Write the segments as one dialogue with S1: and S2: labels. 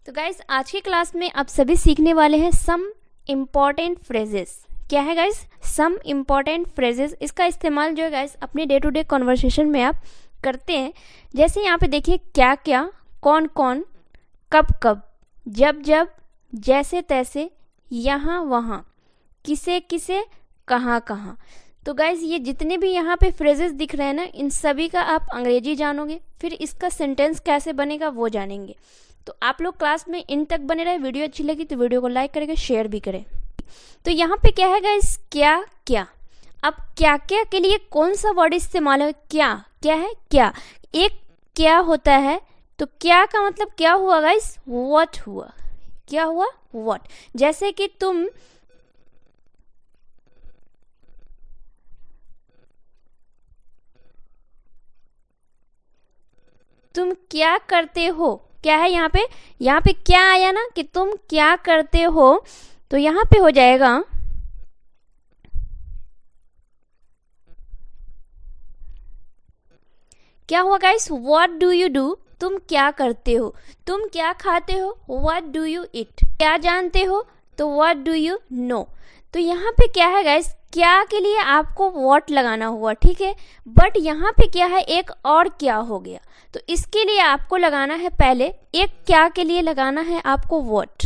S1: तो गाइज आज की क्लास में आप सभी सीखने वाले हैं सम इम्पॉर्टेंट फ्रेजेस। क्या है गाइज? Some important phrases. इसका इस्तेमाल जो है गाइज अपने डे टू डे कॉन्वर्सेशन में आप करते हैं। जैसे यहाँ पे देखिए, क्या क्या, कौन कौन, कब कब, जब जब, जैसे तैसे, यहाँ वहाँ, किसे किसे, कहाँ कहाँ। तो गाइज ये जितने भी यहाँ पे फ्रेजेस दिख रहे हैं ना, इन सभी का आप अंग्रेजी जानोगे, फिर इसका सेंटेंस कैसे बनेगा वो जानेंगे। तो आप लोग क्लास में इन तक बने रहे। वीडियो अच्छी लगी तो वीडियो को लाइक करके शेयर भी करें। तो यहाँ पे क्या है गाइस? क्या क्या। अब क्या क्या के लिए कौन सा वर्ड इस्तेमाल है? क्या। क्या है? क्या। एक क्या होता है, तो क्या का मतलब क्या हुआ गाइस? व्हाट हुआ। क्या हुआ? व्हाट। जैसे कि तुम क्या करते हो। क्या है यहाँ पे? यहाँ पे क्या आया ना कि तुम क्या करते हो, तो यहाँ पे हो जाएगा क्या हुआ guys? What do you do. तुम क्या करते हो। तुम क्या खाते हो? What do you eat. क्या जानते हो, तो व्हाट डू यू नो। तो यहाँ पे क्या है गाइस? क्या के लिए आपको व्हाट लगाना हुआ, ठीक है। बट यहाँ पे क्या है, एक और क्या हो गया, तो इसके लिए आपको लगाना है पहले एक क्या के लिए लगाना है आपको व्हाट।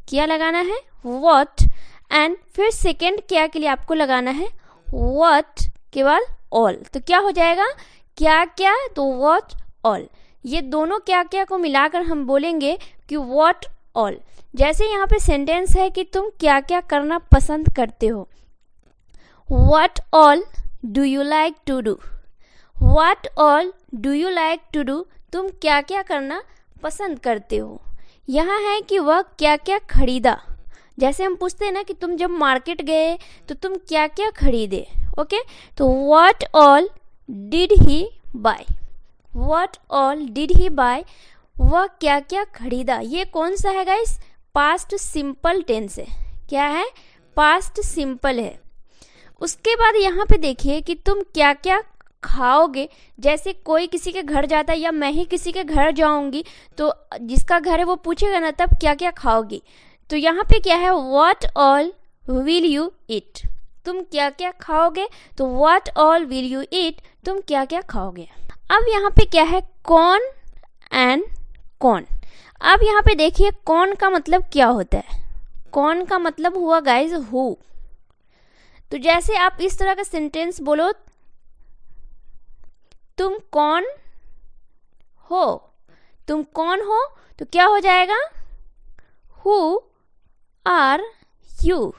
S1: क्या लगाना है? व्हाट। एंड फिर सेकेंड क्या के लिए आपको लगाना है व्हाट के बाद ऑल। तो क्या हो जाएगा? क्या क्या तो व्हाट ऑल। ये दोनों क्या क्या को मिलाकर हम बोलेंगे कि व्हाट ऑल। जैसे यहाँ पे सेंटेंस है कि तुम क्या क्या करना पसंद करते हो। What all do you like to do. What all do you like to do. तुम क्या क्या करना पसंद करते हो। यहाँ है कि वह क्या क्या खरीदा। जैसे हम पूछते हैं ना कि तुम जब मार्केट गए तो तुम क्या क्या खरीदे। ओके, तो what all did he buy. What all did he buy. वह क्या क्या खरीदा। ये कौन सा है गाइस? पास्ट सिंपल टेंस है। क्या है? पास्ट सिंपल है। उसके बाद यहाँ पे देखिए कि तुम क्या क्या खाओगे। जैसे कोई किसी के घर जाता है या मैं ही किसी के घर जाऊंगी, तो जिसका घर है वो पूछेगा ना तब क्या क्या खाओगी। तो यहाँ पे क्या है? What all will you eat. तुम क्या क्या खाओगे, तो what all will you eat. तुम क्या क्या खाओगे। अब यहाँ पे क्या है? कौन एंड कौन। अब यहाँ पे देखिए कौन का मतलब क्या होता है। कौन का मतलब हुआ गाइज हु। तो जैसे आप इस तरह का सेंटेंस बोलो, तुम कौन हो। तुम कौन हो, तो क्या हो जाएगा? Who are you.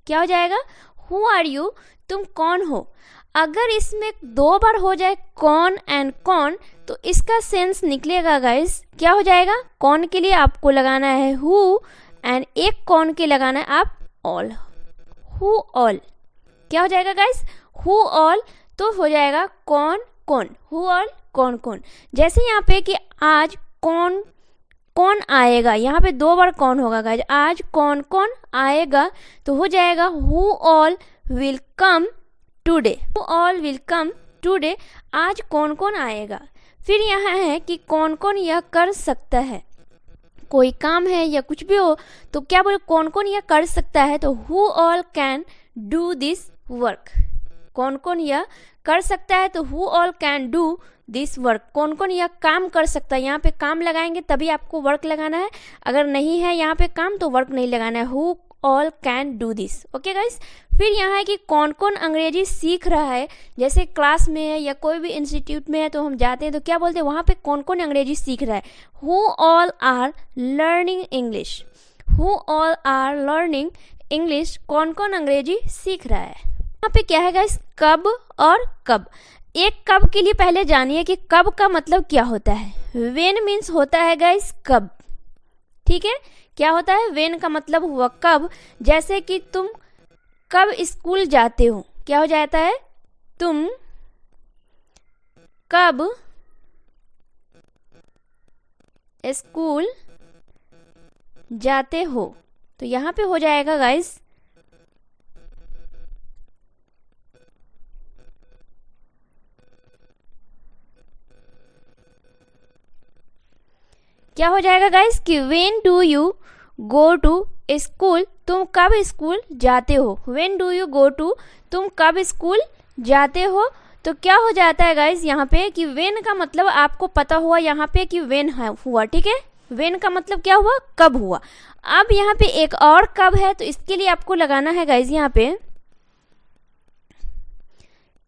S1: क्या हो जाएगा? Who are you. तुम कौन हो। अगर इसमें दो बार हो जाए कौन एंड कौन, तो इसका सेंस निकलेगा गाइस। क्या हो जाएगा? कौन के लिए आपको लगाना है हु, एंड एक कौन के लगाना है आप ऑल। Who all. क्या हो जाएगा गाइस? Who all. तो हो जाएगा कौन कौन। हु ऑल कौन कौन। जैसे यहाँ पे कि आज कौन कौन आएगा, यहाँ पे दो बार कौन होगा गाइस। आज कौन कौन आएगा, तो हो जाएगा who all will come today. Who all will come today. आज कौन कौन आएगा। फिर यहाँ है कि कौन कौन यह कर सकता है। कोई काम है या कुछ भी हो, तो क्या बोले? कौन कौन यह कर सकता है, तो who all can do this work. कौन कौन यह कर सकता है, तो who all can do this work. कौन कौन यह काम कर सकता है। यहाँ पे काम लगाएंगे तभी आपको वर्क लगाना है। अगर नहीं है यहाँ पे काम, तो वर्क नहीं लगाना है। Who all can do this. Okay guys. फिर यहाँ है कि कौन कौन अंग्रेजी सीख रहा है। जैसे क्लास में है या कोई भी इंस्टीट्यूट में है तो हम जाते हैं, तो क्या बोलते हैं वहाँ पे कौन कौन अंग्रेजी सीख रहा है। Who all are learning English. Who all are learning English. कौन कौन अंग्रेजी सीख रहा है। यहाँ पे क्या है गाइस? कब और कब। एक कब के लिए पहले जानिए कि कब का मतलब क्या होता है। वेन मीन्स होता है गाइस कब, ठीक है। क्या होता है? वेन का मतलब हुआ कब। जैसे कि तुम कब स्कूल जाते हो, क्या हो जाता है? तुम कब स्कूल जाते हो। तो यहाँ पे हो जाएगा गाइस क्या हो जाएगा गाइस कि when do you go to school, तुम कब स्कूल जाते हो। When do you go to, तुम कब स्कूल जाते हो। तो क्या हो जाता है गाइस यहाँ पे कि व्हेन का मतलब आपको पता हुआ यहाँ पे कि व्हेन हुआ, ठीक है। व्हेन का मतलब क्या हुआ, कब हुआ। अब यहाँ पे एक और कब है, तो इसके लिए आपको लगाना है गाइस यहाँ पे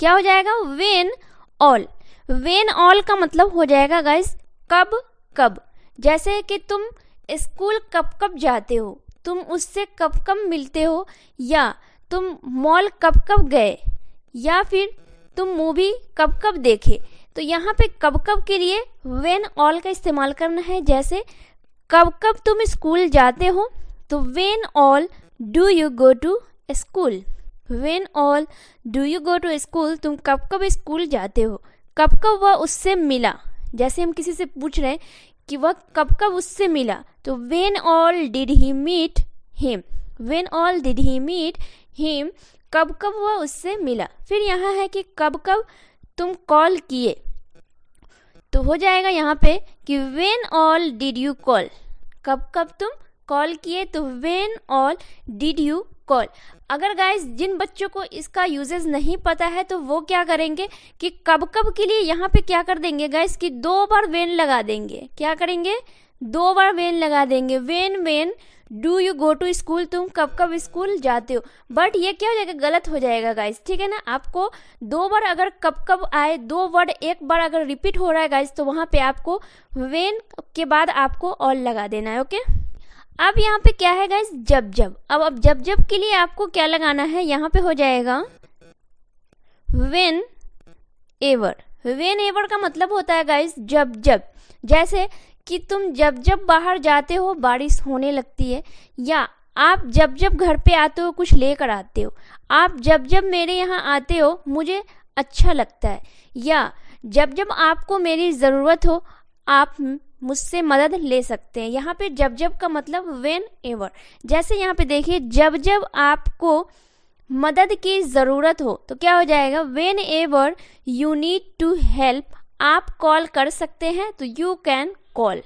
S1: क्या हो जाएगा, व्हेन ऑल। व्हेन ऑल का मतलब हो जाएगा गाइस कब कब। जैसे कि तुम स्कूल कब कब जाते हो, तुम उससे कब कब मिलते हो, या तुम मॉल कब कब गए, या फिर तुम मूवी कब कब देखे। तो यहाँ पे कब कब के लिए व्हेन ऑल का इस्तेमाल करना है। जैसे कब कब तुम स्कूल जाते हो, तो when all do you go to school. When all do you go to school, तुम कब कब स्कूल जाते हो। कब कब वह उससे मिला, जैसे हम किसी से पूछ रहे हैं कि वह कब कब उससे मिला, तो when all did he meet him. When all did he meet him, कब कब वह उससे मिला। फिर यहाँ है कि कब कब तुम कॉल किए, तो हो जाएगा यहाँ पे कि when all did you call. कब कब तुम कॉल किए, तो when all did you call. अगर गाइस जिन बच्चों को इसका यूजेस नहीं पता है तो वो क्या करेंगे कि कब कब के लिए यहाँ पे क्या कर देंगे गाइस कि 2 बार व्हेन लगा देंगे। क्या करेंगे, 2 बार व्हेन लगा देंगे। When do you go to school, तुम कब कब स्कूल जाते हो। बट ये क्या हो जाएगा, गलत हो जाएगा गाइस, ठीक है ना। आपको 2 बार अगर कब कब आए, 2 वर्ड एक बार अगर रिपीट हो रहा है गाइस, तो वहाँ पे आपको व्हेन के बाद आपको ऑल लगा देना है, ओके। अब यहाँ पे क्या है गाइस, जब जब। अब जब जब के लिए आपको क्या लगाना है, यहाँ पे हो जाएगा व्हेन एवर। व्हेन एवर का मतलब होता है गाइस जब जब। जैसे कि तुम जब जब बाहर जाते हो बारिश होने लगती है, या आप जब जब घर पे आते हो कुछ लेकर आते हो, आप जब जब मेरे यहाँ आते हो मुझे अच्छा लगता है, या जब जब आपको मेरी ज़रूरत हो आप मुझसे मदद ले सकते हैं। यहाँ पे जब जब का मतलब व्हेन एवर। जैसे यहाँ पे देखिए जब जब आपको मदद की ज़रूरत हो, तो क्या हो जाएगा, whenever you need to help, आप कॉल कर सकते हैं, तो you can call.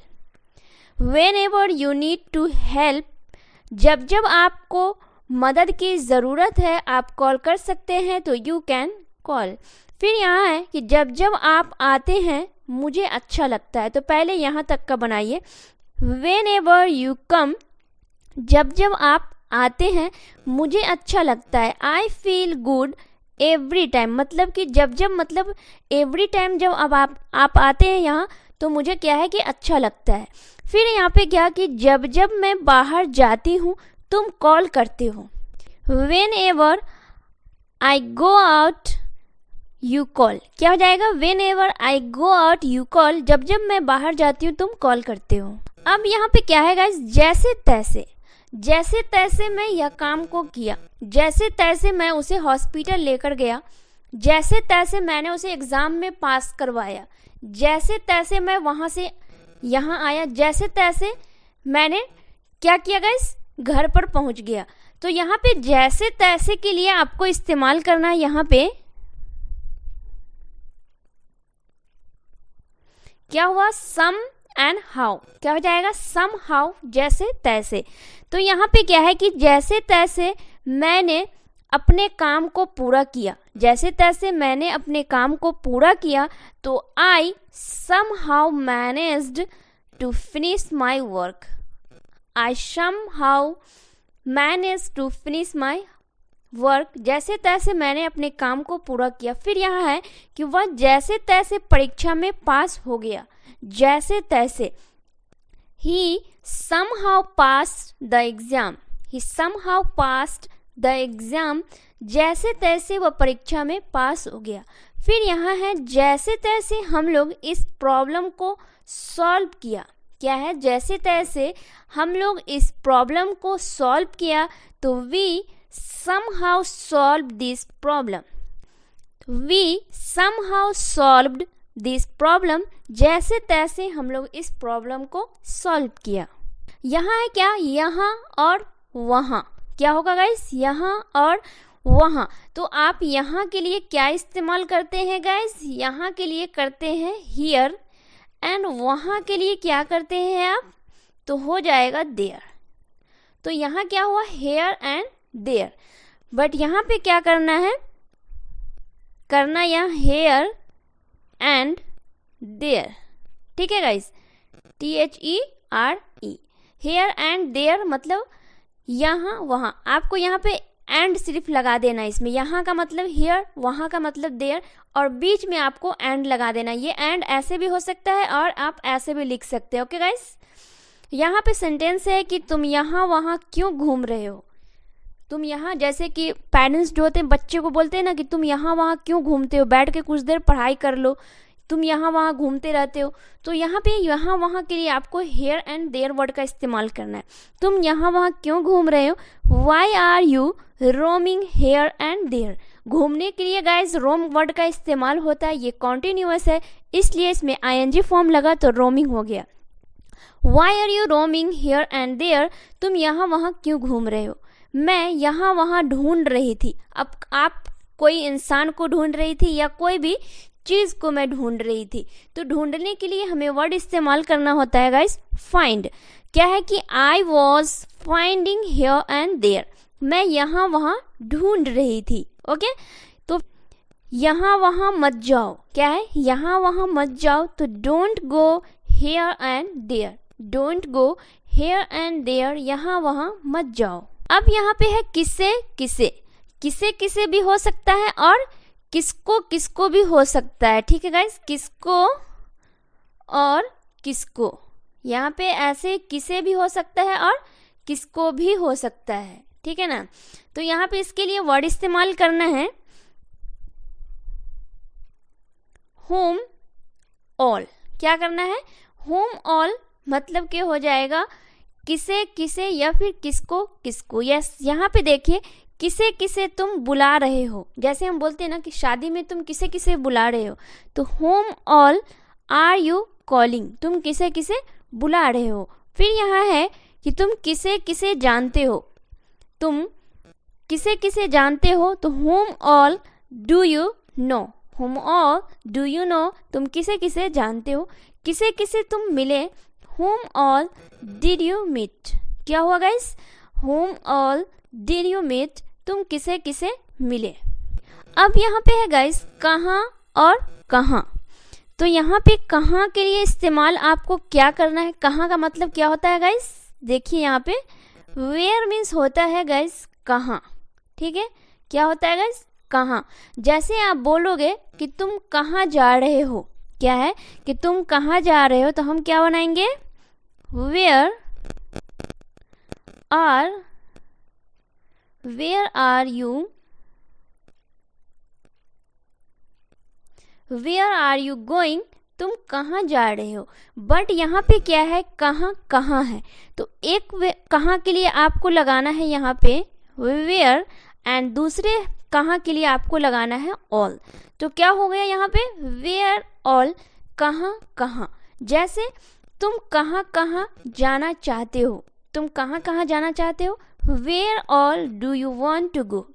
S1: Whenever you need to help, जब जब आपको मदद की ज़रूरत है आप कॉल कर सकते हैं, तो यू कैन कॉल। फिर यहाँ है कि जब जब आप आते हैं मुझे अच्छा लगता है, तो पहले यहाँ तक का बनाइए। व्हेन एवर यू कम, जब जब आप आते हैं मुझे अच्छा लगता है। I feel good every time, मतलब कि जब जब मतलब एवरी टाइम जब अब आप आते हैं यहाँ तो मुझे क्या है कि अच्छा लगता है। फिर यहाँ पे क्या कि जब जब मैं बाहर जाती हूँ तुम कॉल करते हो। When ever I go out you call, क्या हो जाएगा, when ever I go out you call, जब जब मैं बाहर जाती हूँ तुम कॉल करते हो। अब यहाँ पे क्या है गाइस, जैसे तैसे। जैसे तैसे मैं यह काम को किया, जैसे तैसे मैं उसे हॉस्पिटल लेकर गया, जैसे तैसे मैंने उसे एग्ज़ाम में पास करवाया, जैसे तैसे मैं वहाँ से यहाँ आया, जैसे तैसे मैंने क्या किया गाइस, घर पर पहुँच गया। तो यहाँ पे जैसे तैसे के लिए आपको इस्तेमाल करना है यहाँ पे क्या हुआ, सम एंड हाउ। क्या हो जाएगा, सम हाउ, जैसे तैसे। तो यहाँ पे क्या है कि जैसे तैसे मैंने अपने काम को पूरा किया, जैसे तैसे मैंने अपने काम को पूरा किया, तो I somehow managed to finish my work. I somehow manage to finish my work, जैसे तैसे मैंने अपने काम को पूरा किया। फिर यहाँ है कि वह जैसे तैसे परीक्षा में पास हो गया, जैसे तैसे। ही somehow passed the exam, he somehow passed the exam, जैसे तैसे वह परीक्षा में पास हो गया। फिर यहाँ है जैसे तैसे हम लोग इस प्रॉब्लम को सॉल्व किया। क्या है, जैसे तैसे हम लोग इस प्रॉब्लम को सॉल्व किया, तो we somehow solved this problem, we somehow solved this problem, जैसे तैसे हम लोग इस प्रॉब्लम को सॉल्व किया। यहाँ है क्या, यहाँ और वहाँ। क्या होगा गाइस, यहाँ और वहाँ। तो आप यहाँ के लिए क्या इस्तेमाल करते हैं गाइस, यहाँ के लिए करते हैं हियर एंड वहाँ के लिए क्या करते हैं आप, तो हो जाएगा देयर। तो यहाँ क्या हुआ, हेयर एंड देयर, बट यहाँ पे क्या करना है, करना यहाँ हेयर एंड देयर, ठीक है guys, THERE, here and there मतलब यहाँ वहाँ, आपको यहाँ पे एंड सिर्फ लगा देना है इसमें, यहाँ का मतलब हेयर, वहाँ का मतलब देयर, और बीच में आपको एंड लगा देना। ये एंड ऐसे भी हो सकता है और आप ऐसे भी लिख सकते हो। ओके गाइस, यहाँ पे सेंटेंस है कि तुम यहाँ वहाँ क्यों घूम रहे हो। तुम यहाँ, जैसे कि पेरेंट्स जो होते हैं बच्चे को बोलते हैं ना कि तुम यहाँ वहाँ क्यों घूमते हो, बैठ के कुछ देर पढ़ाई कर लो, तुम यहाँ वहाँ घूमते रहते हो। तो यहाँ पे यहाँ वहाँ के लिए आपको हेयर एंड देयर वर्ड का इस्तेमाल करना है। तुम यहाँ वहाँ क्यों घूम रहे हो, why are you roaming here and there. घूमने के लिए गाइज रोम वर्ड का इस्तेमाल होता है, ये कॉन्टिन्यूअस है इसलिए इसमें ING फॉर्म लगा तो रोमिंग हो गया। Why are you roaming here and there, तुम यहाँ वहाँ क्यों घूम रहे हो। मैं यहाँ वहाँ ढूंढ रही थी, अब आप कोई इंसान को ढूंढ रही थी या कोई भी चीज को मैं ढूंढ रही थी, तो ढूंढने के लिए हमें वर्ड इस्तेमाल करना होता है गाइस फाइंड। क्या है कि I was finding here and there, मैं यहाँ वहाँ ढूंढ रही थी। ओके, तो यहाँ वहाँ मत जाओ, क्या है, यहाँ वहाँ मत जाओ, तो don't go here and there, don't go here and there, यहाँ वहाँ मत जाओ। अब यहाँ पे है किसे किसे, किसे किसे भी हो सकता है और किसको किसको भी हो सकता है, ठीक है गाइस, किसको और किसको, यहाँ पे ऐसे किसे भी हो सकता है और किसको भी हो सकता है, ठीक है ना। तो यहाँ पे इसके लिए वर्ड इस्तेमाल करना है whom all, क्या करना है, whom all मतलब के हो जाएगा किसे किसे या फिर किसको किसको। यस, यहाँ पे देखिए किसे किसे तुम बुला रहे हो, जैसे हम बोलते हैं ना कि शादी में तुम किसे किसे बुला रहे हो, तो whom all are you calling, तुम किसे किसे बुला रहे हो। फिर यहाँ है कि तुम किसे किसे जानते हो, तुम किसे किसे जानते हो, तो whom all do you know, whom all do you know, तुम किसे किसे जानते हो। किसे किसे तुम मिले, whom all did you meet, क्या हुआ guys, whom all did you meet, तुम किसे किसे मिले। अब यहाँ पे है गाइस कहाँ और कहाँ, तो यहाँ पे कहाँ के लिए इस्तेमाल आपको क्या करना है, कहाँ का मतलब क्या होता है गाइस, देखिए यहाँ पे वेयर मीन्स होता है गाइस कहाँ, ठीक है, क्या होता है गाइस कहाँ। जैसे आप बोलोगे कि तुम कहाँ जा रहे हो, क्या है कि तुम कहाँ जा रहे हो, तो हम क्या बनाएंगे, वेयर आर यू गोइंग, तुम कहाँ जा रहे हो। बट यहाँ पे क्या है, कहाँ कहाँ है, तो एक कहाँ के लिए आपको लगाना है यहाँ पे वेयर, एंड दूसरे कहाँ के लिए आपको लगाना है ऑल। तो क्या हो गया यहाँ पे, वेयर ऑल, कहाँ कहाँ। जैसे तुम कहाँ कहाँ जाना चाहते हो, तुम कहाँ कहाँ जाना चाहते हो, where all do you want to go,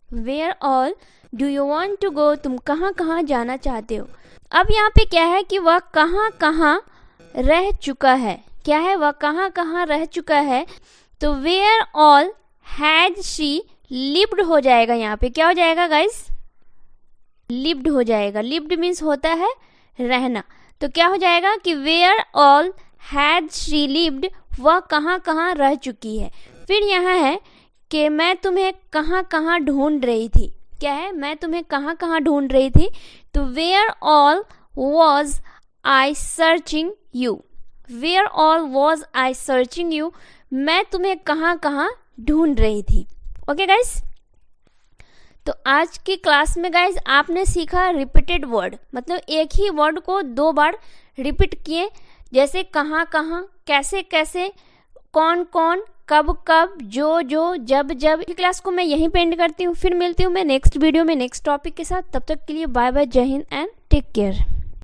S1: where all do you want to go, तुम कहाँ कहाँ जाना चाहते हो। अब यहाँ पे क्या है कि वह कहाँ कहाँ रह चुका है, क्या है, वह कहाँ कहाँ रह चुका है, तो where all had she lived हो जाएगा, यहाँ पे क्या हो जाएगा गाइस, लिव्ड हो जाएगा। लिव्ड मीन्स होता है रहना, तो क्या हो जाएगा कि where all had she lived, वह कहाँ कहाँ रह चुकी है। फिर यहाँ है कि मैं तुम्हें कहाँ कहाँ ढूंढ रही थी, क्या है, मैं तुम्हें कहाँ कहाँ ढूंढ रही थी, तो where all was I searching you, where all was I searching you, मैं तुम्हें कहाँ कहाँ ढूंढ रही थी। ओके गाइस, तो आज की क्लास में गाइस आपने सीखा रिपीटेड वर्ड, मतलब एक ही वर्ड को 2 बार रिपीट किए, जैसे कहाँ कहाँ, कैसे कैसे, कौन कौन, कब कब, जो जो, जब जब। क्लास को मैं यहीं पे एंड करती हूँ, फिर मिलती हूँ मैं नेक्स्ट वीडियो में नेक्स्ट टॉपिक के साथ। तब तक के लिए बाय बाय, जय हिंद एंड टेक केयर।